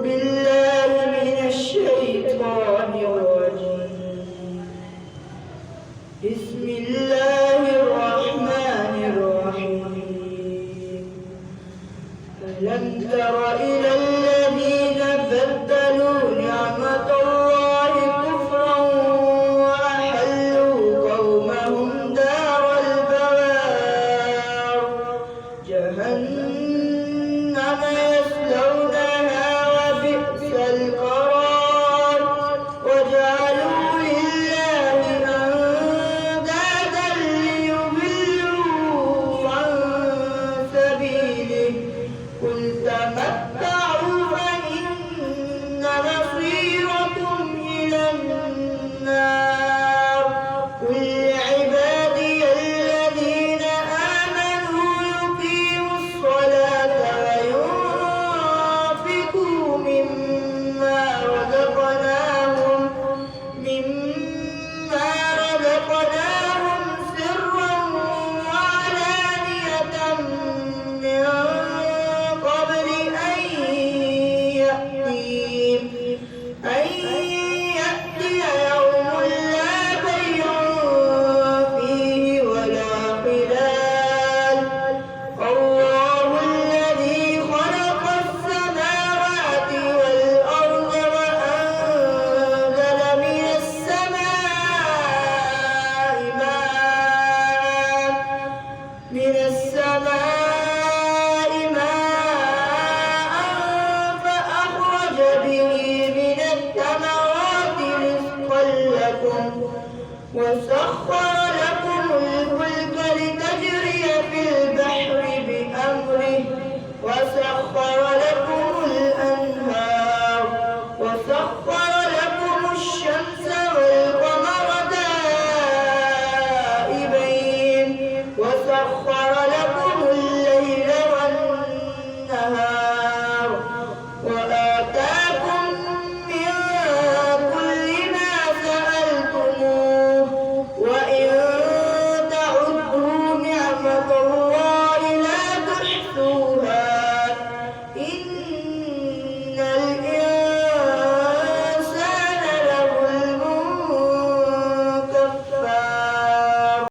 بالله من الشيطان الرجيم. بسم الله الرحمن الرحيم. ألم تر إلى الذين بدلوا نعمة الله كفرا وأحلوا قومهم دار البوار جهنم يصلونها وبئس القرار وجعلوا لله أندادا ليضلوا عن سبيله قل تمتعوا فإن مصيركم إلى النار قل لعبادي الذين آمنوا يقيموا الصلاة وينفقوا مما رزقناهم سرا وعلانية من قبل أن يأتي يوم لا بيع فيه ولا خلال الله الذي خلق السماوات والأرض وأنزل من السماء ماء فأخرج به من الثمرات رزقا لكم